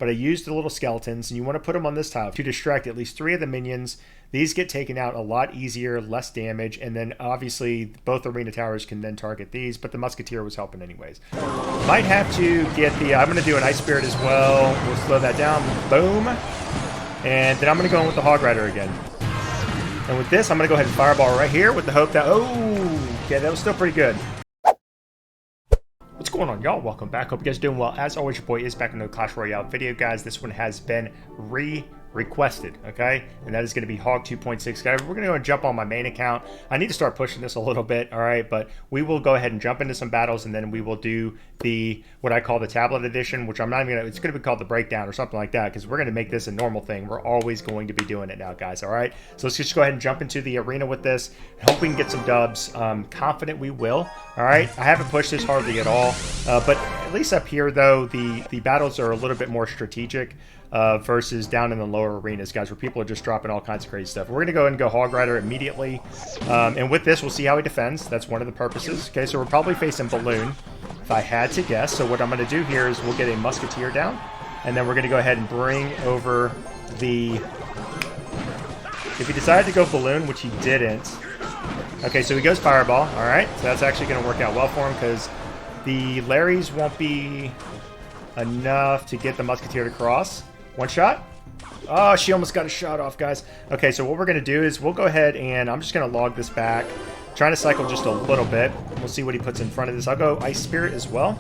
but I used the little skeletons, and you want to put them on this tile to distract at least 3 of the minions. These get taken out a lot easier, less damage, and then obviously both arena towers can then target these, but the musketeer was helping anyways. Might have to get the, I'm going to do an ice spirit as well. We'll slow that down, boom. And then I'm going to go in with the hog rider again. And with this, I'm going to go ahead and fireball right here with the hope that, oh, okay, that was still pretty good. What's going on, y'all? Welcome back. Hope you guys are doing well. As always, your boy is back with another Clash Royale video, guys. This one has been requested, okay? And that is going to be Hog 2.6, guys. We're going to go and jump on my main account. I need to start pushing this a little bit, all right? But we will go ahead and jump into some battles, and then we will do the, what I call the tablet edition, which I'm not even going to, it's going to be called the breakdown or something like that, because we're going to make this a normal thing. We're always going to be doing it now, guys, all right? So let's just go ahead and jump into the arena with this. Hope we can get some dubs. Confident we will, all right? I haven't pushed this hardly at all, but at least up here, though, the battles are a little bit more strategic. Versus down in the lower arenas, guys, where people are just dropping all kinds of crazy stuff. We're going to go ahead and go Hog Rider immediately. And with this, we'll see how he defends. That's one of the purposes. Okay, so we're probably facing Balloon, if I had to guess. So what I'm going to do here is we'll get a Musketeer down. And then we're going to go ahead and bring over the... If he decided to go Balloon, which he didn't. Okay, so he goes Fireball. All right, so that's actually going to work out well for him because the Larrys won't be enough to get the Musketeer to cross. One shot. Oh, she almost got a shot off, guys. Okay, so what we're going to do is we'll go ahead and I'm just going to log this back. Trying to cycle just a little bit. We'll see what he puts in front of this. I'll go Ice Spirit as well.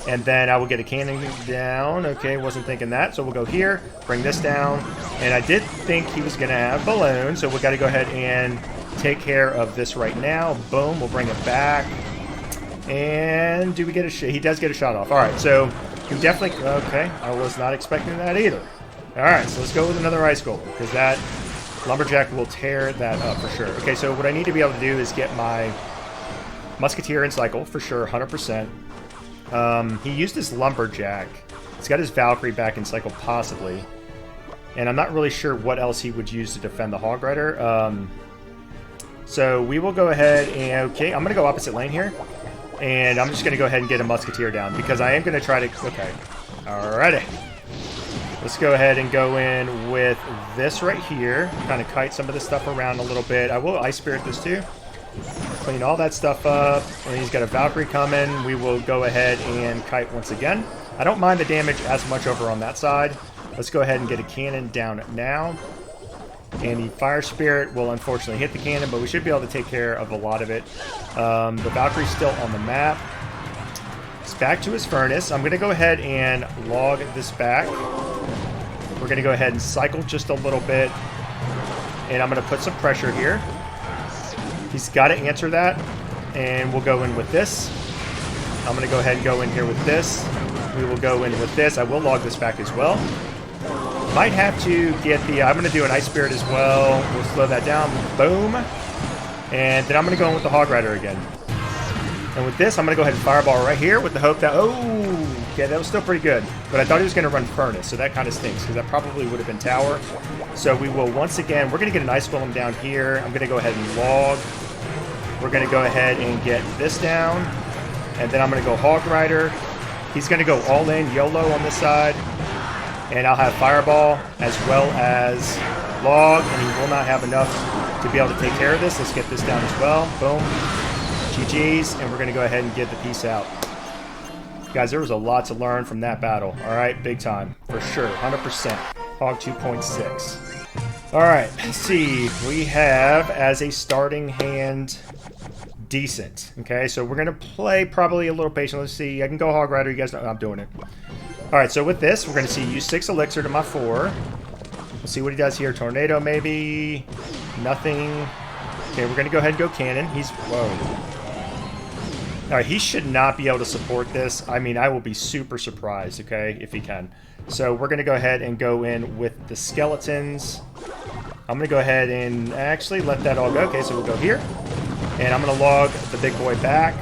And then I will get a cannon down. Okay, wasn't thinking that. So we'll go here, bring this down. And I did think he was going to have Balloon. So we've got to go ahead and take care of this right now. Boom, we'll bring it back. And do we get a shot? He does get a shot off. All right, so... You definitely... Okay, I was not expecting that either. Alright, so let's go with another Ice Golem, because that Lumberjack will tear that up for sure. Okay, so what I need to be able to do is get my Musketeer in cycle, for sure, 100%. He used his Lumberjack. He's got his Valkyrie back in cycle, possibly. And I'm not really sure what else he would use to defend the Hog Rider. So we will go ahead and... Okay, I'm going to go opposite lane here. And I'm just going to go ahead and get a Musketeer down because I am going to try to... Okay. Alrighty. Let's go ahead and go in with this right here. Kind of kite some of this stuff around a little bit. I will Ice Spirit this too. Clean all that stuff up. And he's got a Valkyrie coming. We will go ahead and kite once again. I don't mind the damage as much over on that side. Let's go ahead and get a cannon down now. And the Fire Spirit will unfortunately hit the cannon, but we should be able to take care of a lot of it. The Valkyrie's still on the map. It's back to his furnace. I'm going to go ahead and log this back. We're going to go ahead and cycle just a little bit. And I'm going to put some pressure here. He's got to answer that. And we'll go in with this. I'm going to go ahead and go in here with this. We will go in with this. I will log this back as well. Might have to get the... I'm going to do an Ice Spirit as well. We'll slow that down. Boom. And then I'm going to go in with the Hog Rider again. And with this, I'm going to go ahead and Fireball right here with the hope that... Oh, yeah, that was still pretty good. But I thought he was going to run Furnace, so that kind of stinks because that probably would have been Tower. So we will once again... We're going to get an Ice Golem down here. I'm going to go ahead and log. We're going to go ahead and get this down. And then I'm going to go Hog Rider. He's going to go all in, YOLO on this side. And I'll have Fireball as well as Log, and he will not have enough to be able to take care of this. Let's get this down as well. Boom. GG's, and we're going to go ahead and get the piece out. Guys, there was a lot to learn from that battle. All right, big time. For sure, 100%. Hog 2.6. All right, let's see. We have, as a starting hand, decent. Okay, so we're going to play probably a little patient. Let's see. I can go Hog Rider. You guys know I'm doing it. Alright, so with this, we're going to see use 6 Elixir to my 4. We'll see what he does here. Tornado, maybe. Nothing. Okay, we're going to go ahead and go Cannon. He's... Whoa. Alright, he should not be able to support this. I mean, I will be super surprised, okay, if he can. So we're going to go ahead and go in with the Skeletons. I'm going to go ahead and actually let that all go. Okay, so we'll go here. And I'm going to log the big boy back.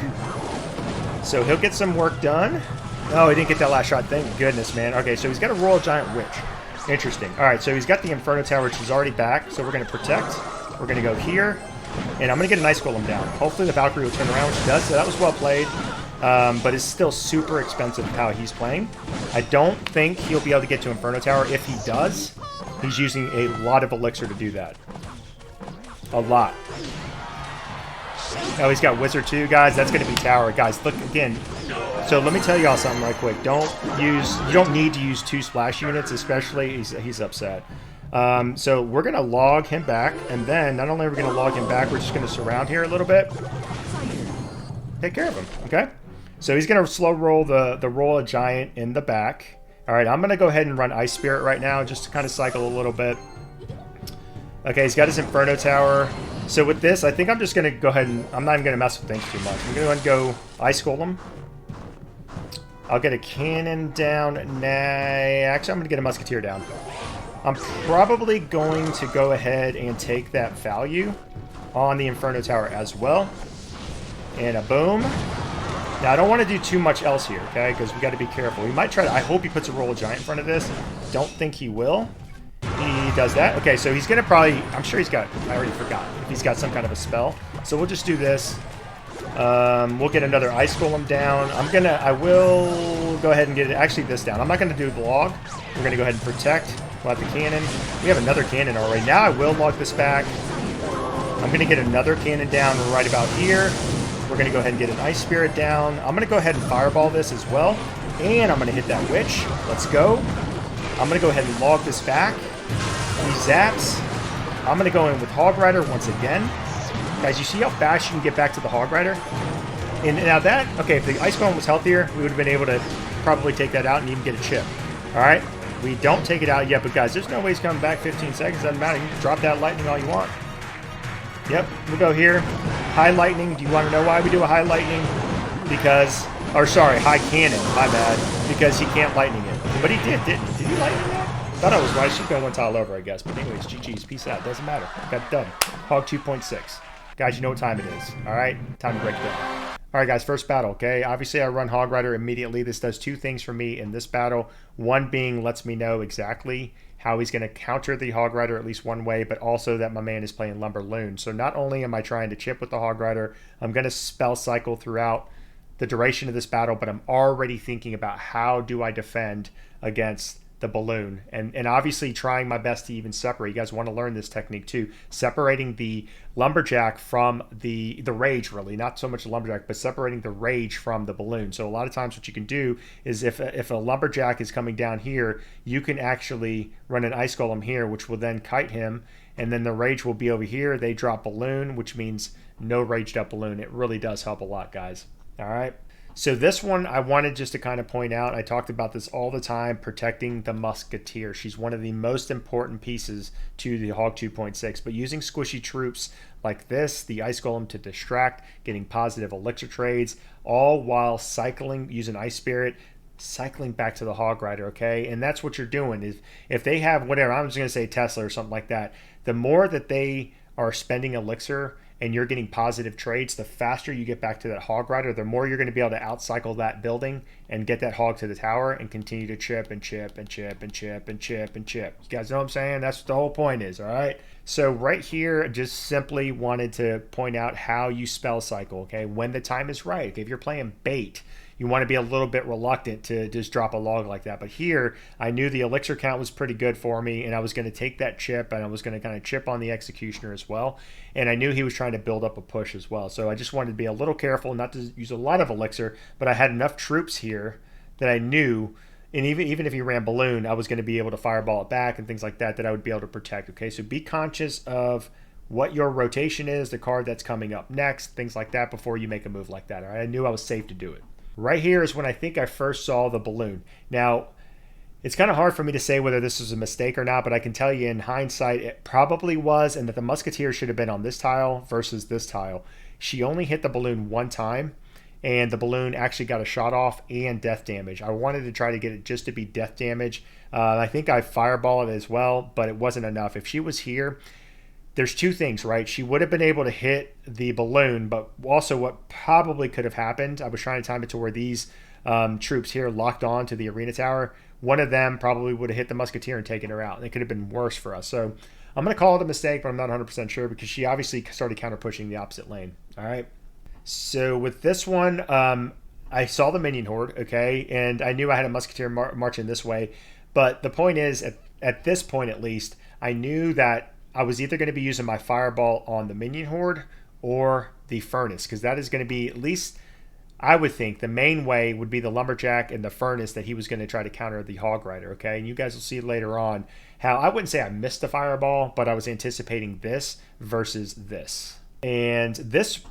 So he'll get some work done. Oh, he didn't get that last shot. Thank goodness, man. Okay, so he's got a Royal Giant Witch. Interesting. All right, so he's got the Inferno Tower, which is already back. So we're going to protect. We're going to go here. And I'm going to get an Ice Golem down. Hopefully the Valkyrie will turn around, which she does. So that was well played. but it's still super expensive how he's playing. I don't think he'll be able to get to Inferno Tower. If he does, he's using a lot of elixir to do that. A lot. Oh, he's got Wizard too, guys. That's going to be Tower. Guys, look again. So let me tell y'all something right quick. You don't need to use 2 splash units, especially. He's upset. So we're going to log him back, and then not only are we going to log him back, we're just going to surround here a little bit. Take care of him, okay? So he's going to slow roll the roll a giant in the back. All right, I'm going to go ahead and run Ice Spirit right now just to kind of cycle a little bit. Okay, he's got his Inferno Tower. So with this, I think I'm just going to go ahead and... I'm not even going to mess with things too much. I'm going to go Ice Golem. I'll get a cannon down. Nah, actually, I'm going to get a Musketeer down. I'm probably going to go ahead and take that value on the Inferno Tower as well. And a boom. Now, I don't want to do too much else here, okay? Because we got to be careful. He might try to... I hope he puts a roll of giant in front of this. Don't think he will. He does that. Okay, so he's going to probably... I'm sure he's got... I already forgot. If he's got some kind of a spell. So we'll just do this. We'll get another Ice Golem down. I will go ahead and get actually this down. I'm not going to do the log. We're going to go ahead and protect. We'll have the cannon. We have another cannon already. Now I will log this back. I'm going to get another cannon down right about here. We're going to go ahead and get an Ice Spirit down. I'm going to go ahead and fireball this as well. And I'm going to hit that Witch. Let's go. I'm going to go ahead and log this back. These zaps. I'm going to go in with Hog Rider once again. Guys, you see how fast you can get back to the Hog Rider? And now that, okay, if the Ice Golem was healthier, we would have been able to probably take that out and even get a chip. All right? We don't take it out yet, but guys, there's no way he's coming back 15 seconds. Doesn't matter. You can drop that lightning all you want. Yep, we'll go here. High lightning. Do you want to know why we do a high lightning? Because, or sorry, high cannon. My bad. Because he can't lightning it. But he did he lightning that? Thought I was right. She's going one tile over, I guess. But anyways, GG's. Peace out. Doesn't matter. Got it done. Hog 2.6. Guys, you know what time it is. All right? Time to break it down. All right, guys, first battle, okay? Obviously, I run Hog Rider immediately. This does 2 things for me in this battle. One being lets me know exactly how he's going to counter the Hog Rider at least one way, but also that my man is playing Lumber Loon. So not only am I trying to chip with the Hog Rider, I'm going to spell cycle throughout the duration of this battle, but I'm already thinking about how do I defend against the balloon, and obviously trying my best to even separate. You guys want to learn this technique too, separating the lumberjack from the rage, really, not so much the lumberjack, but separating the rage from the balloon. So a lot of times what you can do is if a lumberjack is coming down here, you can actually run an Ice Golem here, which will then kite him, and then the rage will be over here. They drop balloon, which means no raged up balloon. It really does help a lot, guys. All right. So this one I wanted just to kind of point out, I talked about this all the time, protecting the Musketeer. She's one of the most important pieces to the Hog 2.6, but using squishy troops like this, the Ice Golem to distract, getting positive elixir trades, all while cycling, using Ice Spirit, cycling back to the Hog Rider, okay? And that's what you're doing. Is if they have whatever, I'm just going to say Tesla or something like that, the more that they are spending elixir and you're getting positive trades, the faster you get back to that Hog Rider, the more you're going to be able to outcycle that building and get that hog to the tower and continue to chip and chip and chip and chip and chip and chip. You guys know what I'm saying? That's what the whole point is, all right? So right here, just simply wanted to point out how you spell cycle, okay? When the time is right. Okay? If you're playing bait, you want to be a little bit reluctant to just drop a log like that. But here, I knew the elixir count was pretty good for me, and I was going to take that chip, and I was going to kind of chip on the Executioner as well. And I knew he was trying to build up a push as well. So I just wanted to be a little careful, not to use a lot of elixir, but I had enough troops here that I knew, and even if he ran balloon, I was going to be able to fireball it back and things like that, that I would be able to protect. Okay, so be conscious of what your rotation is, the card that's coming up next, things like that before you make a move like that. All right, I knew I was safe to do it. Right here is when I think I first saw the balloon. Now, it's kind of hard for me to say whether this was a mistake or not, but I can tell you in hindsight it probably was, and that the Musketeer should have been on this tile versus this tile. She only hit the balloon one time, and the balloon actually got a shot off and death damage. I wanted to try to get it just to be death damage. I think I fireballed it as well, but it wasn't enough. If she was here, there's 2 things, right? She would have been able to hit the balloon, but also what probably could have happened, I was trying to time it to where these troops here locked on to the arena tower. One of them probably would have hit the Musketeer and taken her out, and it could have been worse for us. So I'm going to call it a mistake, but I'm not 100% sure because she obviously started counter pushing the opposite lane. All right. So with this one, I saw the minion horde, okay, and I knew I had a musketeer marching this way. But the point is, at this point at least, I knew that I was either going to be using my fireball on the minion horde or the furnace, because that is going to be, at least I would think, the main way would be the lumberjack and the furnace that he was going to try to counter the hog rider. Okay, and you guys will see later on how I wouldn't say I missed the fireball, but I was anticipating this versus this. And this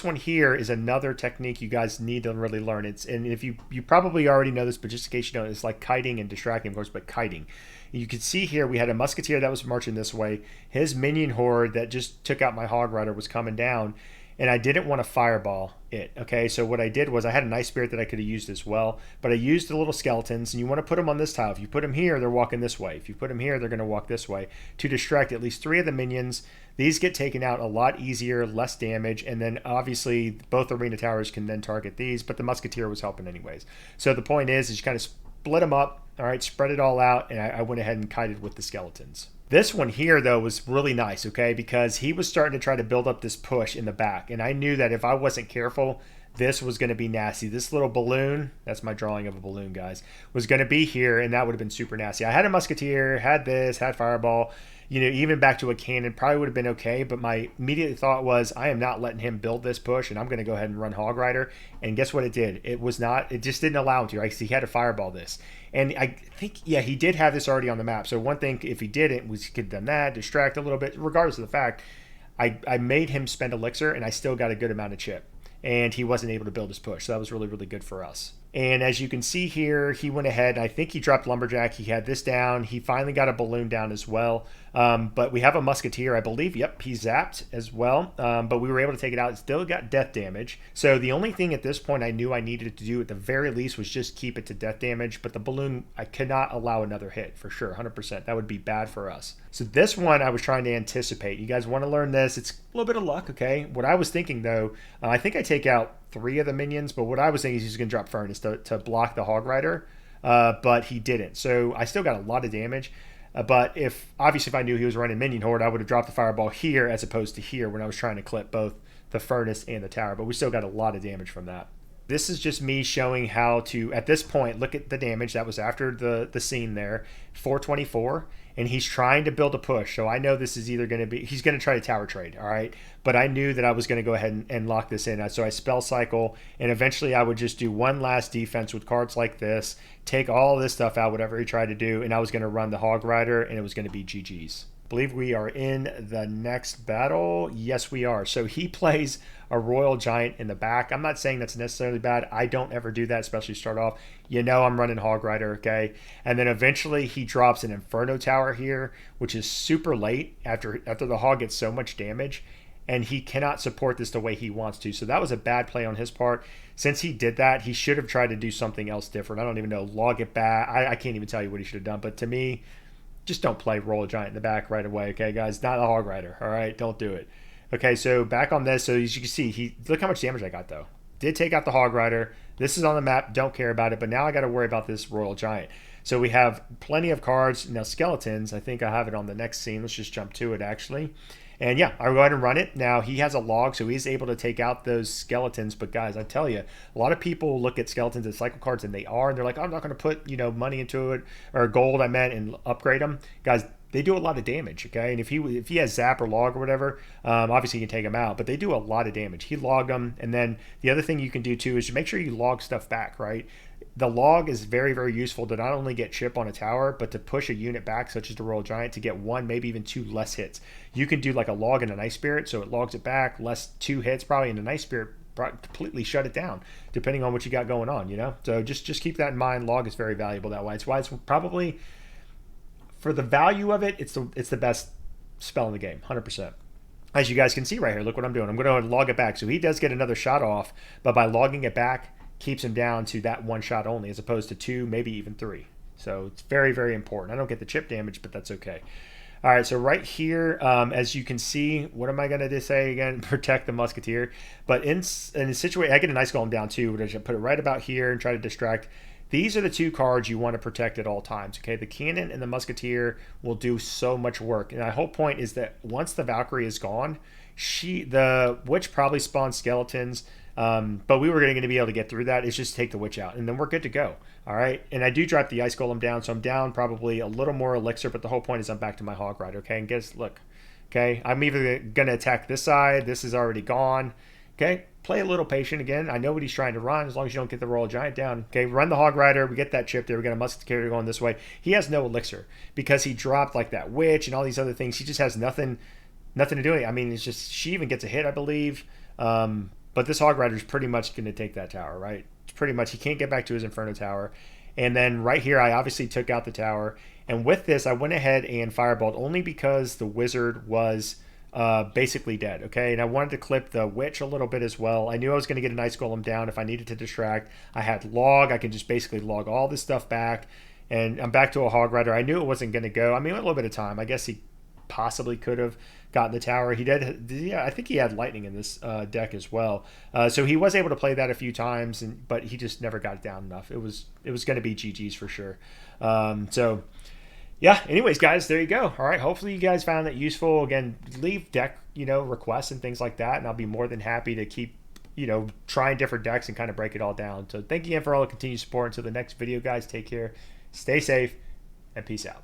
one here is another technique you guys need to really learn. It's, and if you probably already know this, but just in case you don't, it's like kiting and distracting, of course, but kiting. You can see here we had a musketeer that was marching this way. His minion horde that just took out my hog rider was coming down, and I didn't want to fireball it. Okay, so what I did was I had a nice spirit that I could have used as well, but I used the little skeletons, and you want to put them on this tile. If you put them here, they're walking this way. If you put them here, they're going to walk this way to distract at least 3 of the minions. These get taken out a lot easier, less damage, and then obviously both arena towers can then target these, but the musketeer was helping anyways. So the point is you kind of split them up, all right, spread it all out, and I went ahead and kited with the skeletons. This one here, though, was really nice, okay, because he was starting to try to build up this push in the back, and I knew that if I wasn't careful, this was going to be nasty. This little balloon, that's my drawing of a balloon, guys, was going to be here, and that would have been super nasty. I had a musketeer, had this, had fireball, you know, even back to a cannon, probably would have been okay, but my immediate thought was, I am not letting him build this push, and I'm going to go ahead and run Hog Rider, and guess what it did? It was not, it just didn't allow him to, right? So he had to fireball this. And I think, yeah, he did have this already on the map, so one thing, if he didn't, was he could have done that, distract a little bit, regardless of the fact, I made him spend elixir, and I still got a good amount of chip, and he wasn't able to build his push, so that was really, really good for us. And as you can see here, he went ahead. I think he dropped Lumberjack. He had this down. He finally got a balloon down as well. But we have a Musketeer, I believe. Yep, he zapped as well. But we were able to take it out. It still got death damage. So the only thing at this point I knew I needed to do at the very least was just keep it to death damage. But the balloon, I could not allow another hit for sure, 100%. That would be bad for us. So this one I was trying to anticipate. You guys want to learn this. It's a little bit of luck, okay? What I was thinking, though, I think I take out 3 of the minions, but what I was thinking is he's going to drop Furnace to block the Hog Rider, but he didn't. So I still got a lot of damage, but obviously if I knew he was running Minion Horde, I would have dropped the Fireball here as opposed to here when I was trying to clip both the Furnace and the Tower, but we still got a lot of damage from that. This is just me showing how to, at this point, look at the damage. That was after the scene there, 424, and he's trying to build a push. So I know this is either going to be, he's going to try to tower trade, all right? But I knew that I was going to go ahead and lock this in. So I spell cycle, and eventually I would just do one last defense with cards like this, take all this stuff out, whatever he tried to do, and I was going to run the Hog Rider, and it was going to be GG's. I believe we are in the next battle. Yes, we are. So he plays a Royal Giant in the back. I'm not saying that's necessarily bad. I don't ever do that, especially start off. You know I'm running Hog Rider, okay? And then eventually he drops an Inferno Tower here, which is super late after the Hog gets so much damage, and he cannot support this the way he wants to. So that was a bad play on his part. Since he did that, he should have tried to do something else different. I don't even know. Log it back. I can't even tell you what he should have done. But to me, just don't play Royal Giant in the back right away, okay, guys? Not a Hog Rider, all right? Don't do it. Okay, so back on this. So as you can see, look how much damage I got, though. Did take out the Hog Rider. This is on the map. Don't care about it. But now I got to worry about this Royal Giant. So we have plenty of cards. Now, skeletons, I think I have it on the next scene. Let's just jump to it, actually. And yeah, I'll go ahead and run it. Now, he has a log, so he's able to take out those skeletons. But guys, I tell you, a lot of people look at skeletons as cycle cards, and they are. And they're like, oh, I'm not going to put, money into it, or gold, I meant, and upgrade them. Guys, they do a lot of damage, okay? And if he has zap or log or whatever, obviously you can take them out. But they do a lot of damage. He logged them. And then the other thing you can do, too, is make sure you log stuff back, right? The log is very, very useful to not only get chip on a tower, but to push a unit back, such as the Royal Giant, to get 1, maybe even 2 less hits. You can do like a log and a Nice Spirit, so it logs it back, less 2 hits probably, and a Nice Spirit completely shut it down, depending on what you got going on, So just keep that in mind. Log is very valuable that way. It's why it's probably, for the value of it, it's the best spell in the game, 100%. As you guys can see right here, look what I'm doing. I'm going to log it back. So he does get another shot off, but by logging it back, keeps him down to that 1 shot only, as opposed to 2, maybe even 3. So it's very, very important. I don't get the chip damage, but that's okay. All right, so right here, as you can see, what am I going to say again? Protect the Musketeer. But in a situation, I get a nice golem down too, which I put it right about here and try to distract. These are the 2 cards you want to protect at all times, okay? The Cannon and the Musketeer will do so much work. And my whole point is that once the Valkyrie is gone, the Witch probably spawns skeletons. But we were going to be able to get through that. It's just take the witch out, and then we're good to go. All right. And I do drop the ice golem down, so I'm down probably a little more elixir, but the whole point is I'm back to my hog rider. Okay. And guess, look. Okay. I'm either going to attack this side. This is already gone. Okay. Play a little patient again. I know what he's trying to run as long as you don't get the Royal Giant down. Okay. Run the hog rider. We get that chip there. We got a musket carrier going this way. He has no elixir because he dropped like that witch and all these other things. He just has nothing to do. I mean, it's just, she even gets a hit, I believe. But this Hog Rider is pretty much going to take that tower, right? It's pretty much, he can't get back to his Inferno Tower. And then right here, I obviously took out the tower. And with this, I went ahead and Firebolt only because the Wizard was basically dead, okay? And I wanted to clip the Witch a little bit as well. I knew I was going to get an Ice Golem down if I needed to distract. I had Log. I could just basically log all this stuff back. And I'm back to a Hog Rider. I knew it wasn't going to go. I mean, a little bit of time. I guess he possibly could have gotten the tower. He did. Yeah, I think he had lightning in this deck as well. So he was able to play that a few times, but he just never got it down enough. It was going to be GG's for sure. So yeah. Anyways, guys, there you go. All right. Hopefully you guys found that useful. Again, leave deck requests and things like that, and I'll be more than happy to keep trying different decks and kind of break it all down. So thank you again for all the continued support. Until the next video, guys. Take care. Stay safe and peace out.